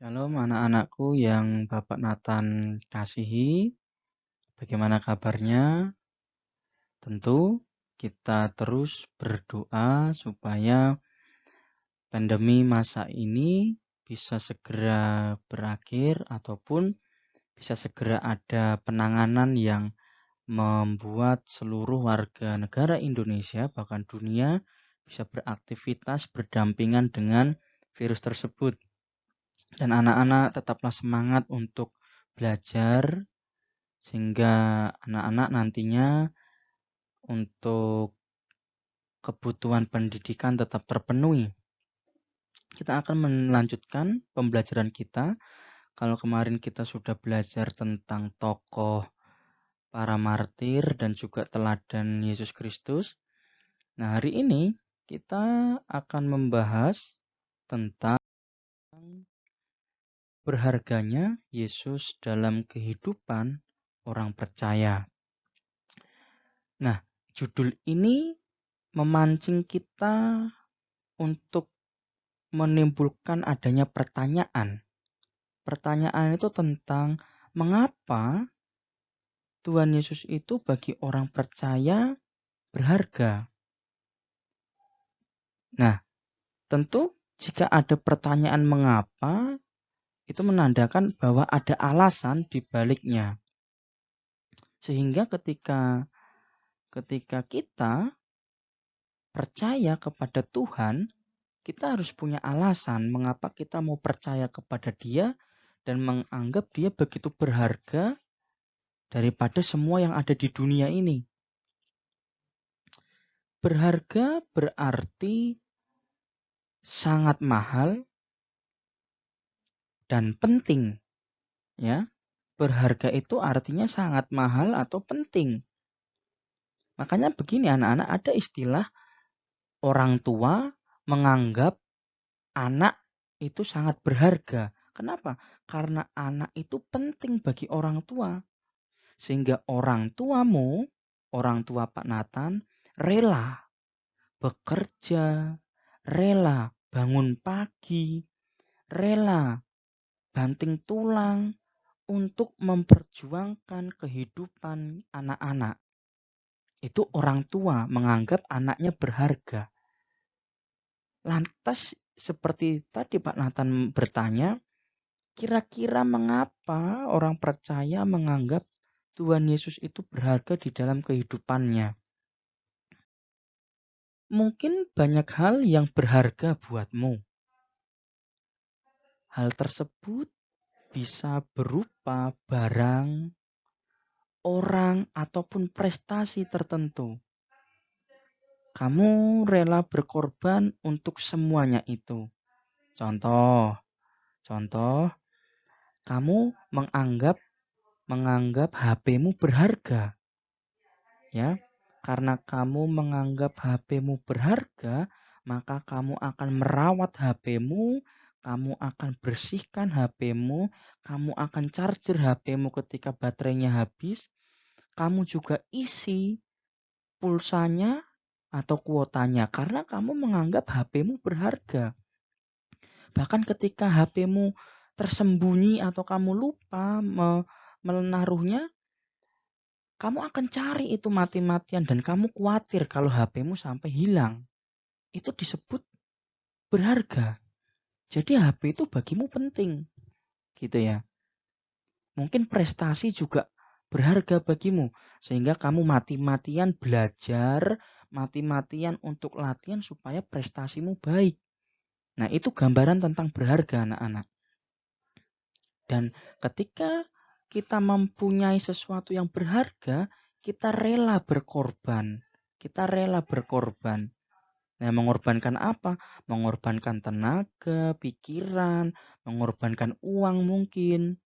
Shalom anak-anakku yang Bapak Nathan kasihi, bagaimana kabarnya? Tentu kita terus berdoa supaya pandemi masa ini bisa segera berakhir ataupun bisa segera ada penanganan yang membuat seluruh warga negara Indonesia bahkan dunia bisa beraktivitas berdampingan dengan virus tersebut. Dan anak-anak tetaplah semangat untuk belajar sehingga anak-anak nantinya untuk kebutuhan pendidikan tetap terpenuhi. Kita akan melanjutkan pembelajaran kita. Kalau kemarin kita sudah belajar tentang tokoh para martir dan juga teladan Yesus Kristus. Nah, hari ini kita akan membahas tentang berharganya Yesus dalam kehidupan orang percaya. Nah, judul ini memancing kita untuk menimbulkan adanya pertanyaan. Pertanyaan itu tentang mengapa Tuhan Yesus itu bagi orang percaya berharga. Nah, tentu jika ada pertanyaan mengapa, itu menandakan bahwa ada alasan di baliknya. Sehingga ketika kita percaya kepada Tuhan, kita harus punya alasan mengapa kita mau percaya kepada Dia dan menganggap Dia begitu berharga daripada semua yang ada di dunia ini. Berharga berarti sangat mahal dan penting, ya. Berharga itu artinya sangat mahal atau penting. Makanya begini anak-anak, ada istilah orang tua menganggap anak itu sangat berharga. Kenapa? Karena anak itu penting bagi orang tua. Sehingga orang tuamu, orang tua Pak Nathan, rela bekerja, rela bangun pagi, rela banting tulang untuk memperjuangkan kehidupan anak-anak. Itu orang tua menganggap anaknya berharga. Lantas seperti tadi Pak Nathan bertanya, kira-kira mengapa orang percaya menganggap Tuhan Yesus itu berharga di dalam kehidupannya? Mungkin banyak hal yang berharga buatmu. Hal tersebut bisa berupa barang, orang, ataupun prestasi tertentu. Kamu rela berkorban untuk semuanya itu. Contoh, kamu menganggap HP-mu berharga. Ya, karena kamu menganggap HP-mu berharga, maka kamu akan merawat HP-mu, kamu akan bersihkan HP-mu, kamu akan charger HP-mu ketika baterainya habis, kamu juga isi pulsanya atau kuotanya karena kamu menganggap HP-mu berharga. Bahkan ketika HP-mu tersembunyi atau kamu lupa menaruhnya, kamu akan cari itu mati-matian dan kamu khawatir kalau HP-mu sampai hilang. Itu disebut berharga. Jadi HP itu bagimu penting. Gitu ya. Mungkin prestasi juga berharga bagimu. Sehingga kamu mati-matian belajar, mati-matian untuk latihan supaya prestasimu baik. Nah, itu gambaran tentang berharga anak-anak. Dan ketika kita mempunyai sesuatu yang berharga, kita rela berkorban. Kita rela berkorban. Nah, mengorbankan apa? Mengorbankan tenaga, pikiran, mengorbankan uang mungkin.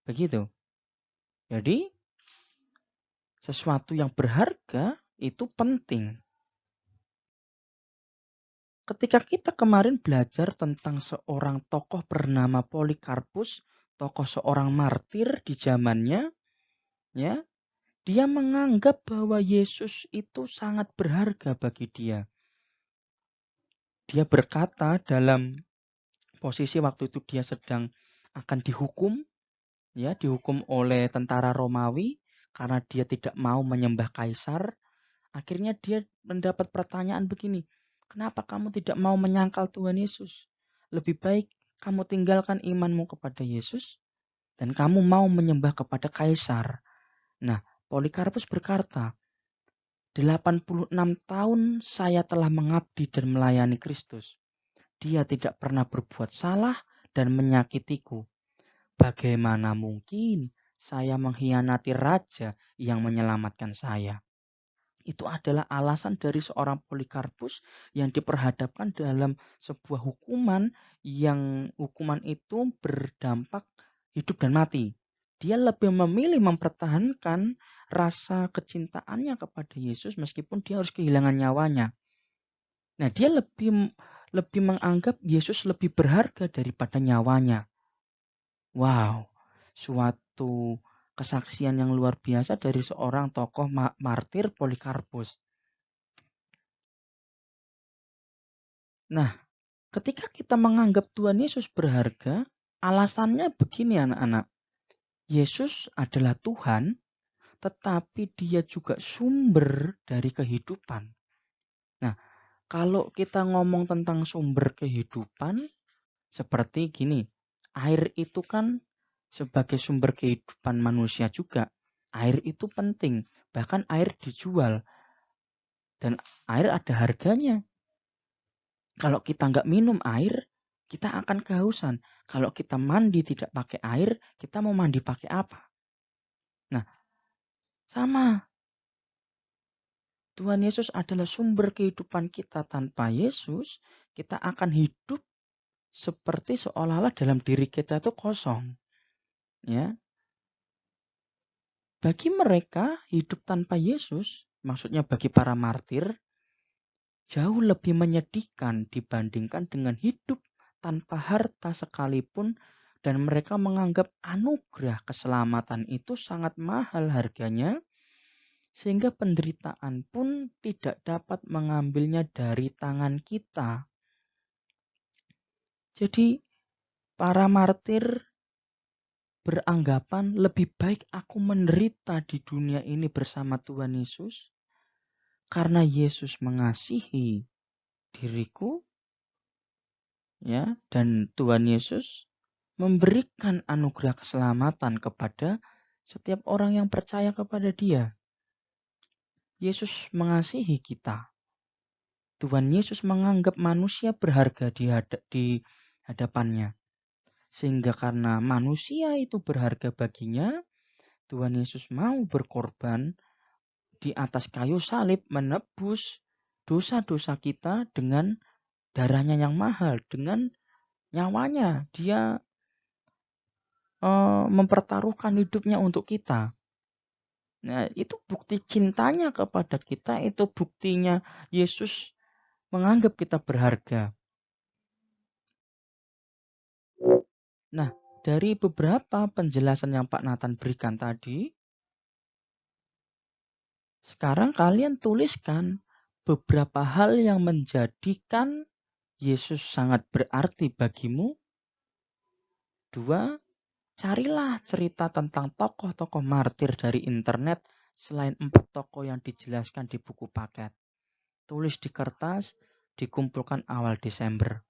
Begitu. Jadi, sesuatu yang berharga itu penting. Ketika kita kemarin belajar tentang seorang tokoh bernama Polikarpus, tokoh seorang martir di zamannya, ya, dia menganggap bahwa Yesus itu sangat berharga bagi dia. Dia berkata dalam Posisi waktu itu dia sedang akan dihukum, ya, dihukum oleh tentara Romawi karena dia tidak mau menyembah kaisar. Akhirnya dia mendapat pertanyaan begini, "Kenapa kamu tidak mau menyangkal Tuhan Yesus? Lebih baik kamu tinggalkan imanmu kepada Yesus dan kamu mau menyembah kepada kaisar." Nah, Polikarpus berkata, 86 tahun saya telah mengabdi dan melayani Kristus. Dia tidak pernah berbuat salah dan menyakitiku. Bagaimana mungkin saya mengkhianati raja yang menyelamatkan saya? Itu adalah alasan dari seorang Polikarpus yang diperhadapkan dalam sebuah hukuman yang hukuman itu berdampak hidup dan mati. Dia lebih memilih mempertahankan rasa kecintaannya kepada Yesus meskipun dia harus kehilangan nyawanya. Nah, dia lebih lebih menganggap Yesus lebih berharga daripada nyawanya. Wow, suatu kesaksian yang luar biasa dari seorang tokoh martir Polikarpus. Nah, ketika kita menganggap Tuhan Yesus berharga, alasannya begini anak-anak. Yesus adalah Tuhan, tetapi dia juga sumber dari kehidupan. Nah, kalau kita ngomong tentang sumber kehidupan, seperti gini, air itu kan sebagai sumber kehidupan manusia juga. Air itu penting, bahkan air dijual. Dan air ada harganya. Kalau kita nggak minum air, kita akan kehausan. Kalau kita mandi tidak pakai air, kita mau mandi pakai apa? Nah, sama. Tuhan Yesus adalah sumber kehidupan kita. Tanpa Yesus, kita akan hidup seperti seolah-olah dalam diri kita itu kosong. Ya, bagi mereka hidup tanpa Yesus, maksudnya bagi para martir, jauh lebih menyedihkan dibandingkan dengan hidup tanpa harta sekalipun, dan mereka menganggap anugerah keselamatan itu sangat mahal harganya, sehingga penderitaan pun tidak dapat mengambilnya dari tangan kita. Jadi para martir beranggapan lebih baik aku menderita di dunia ini bersama Tuhan Yesus karena Yesus mengasihi diriku, ya, dan Tuhan Yesus memberikan anugerah keselamatan kepada setiap orang yang percaya kepada Dia. Yesus mengasihi kita. Tuhan Yesus menganggap manusia berharga di hadapannya. Sehingga karena manusia itu berharga baginya, Tuhan Yesus mau berkorban di atas kayu salib menebus dosa-dosa kita dengan darahnya yang mahal, dengan nyawanya. Dia mempertaruhkan hidupnya untuk kita. Nah, itu bukti cintanya kepada kita, itu buktinya Yesus menganggap kita berharga. Nah, dari beberapa penjelasan yang Pak Nathan berikan tadi, sekarang kalian tuliskan beberapa hal yang menjadikan Yesus sangat berarti bagimu. 2, carilah cerita tentang tokoh-tokoh martir dari internet selain 4 tokoh yang dijelaskan di buku paket. Tulis di kertas, dikumpulkan awal Desember.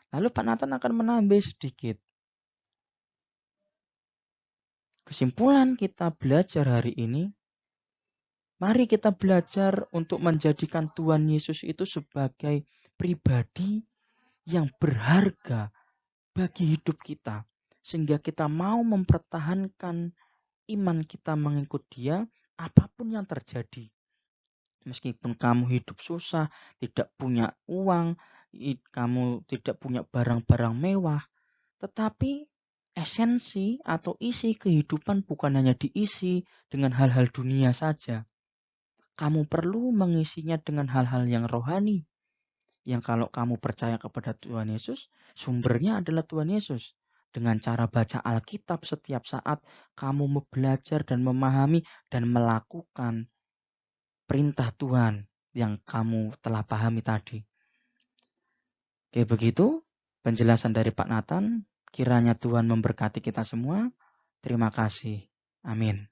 Lalu Pak Nathan akan menambah sedikit. Kesimpulan kita belajar hari ini, mari kita belajar untuk menjadikan Tuhan Yesus itu sebagai pribadi yang berharga bagi hidup kita. Sehingga kita mau mempertahankan iman kita mengikut Dia apapun yang terjadi. Meskipun kamu hidup susah, tidak punya uang, kamu tidak punya barang-barang mewah, tetapi esensi atau isi kehidupan bukan hanya diisi dengan hal-hal dunia saja. Kamu perlu mengisinya dengan hal-hal yang rohani. Yang kalau kamu percaya kepada Tuhan Yesus, sumbernya adalah Tuhan Yesus. Dengan cara baca Alkitab setiap saat, kamu belajar dan memahami dan melakukan perintah Tuhan yang kamu telah pahami tadi. Oke, begitu penjelasan dari Pak Nathan. Kiranya Tuhan memberkati kita semua. Terima kasih. Amin.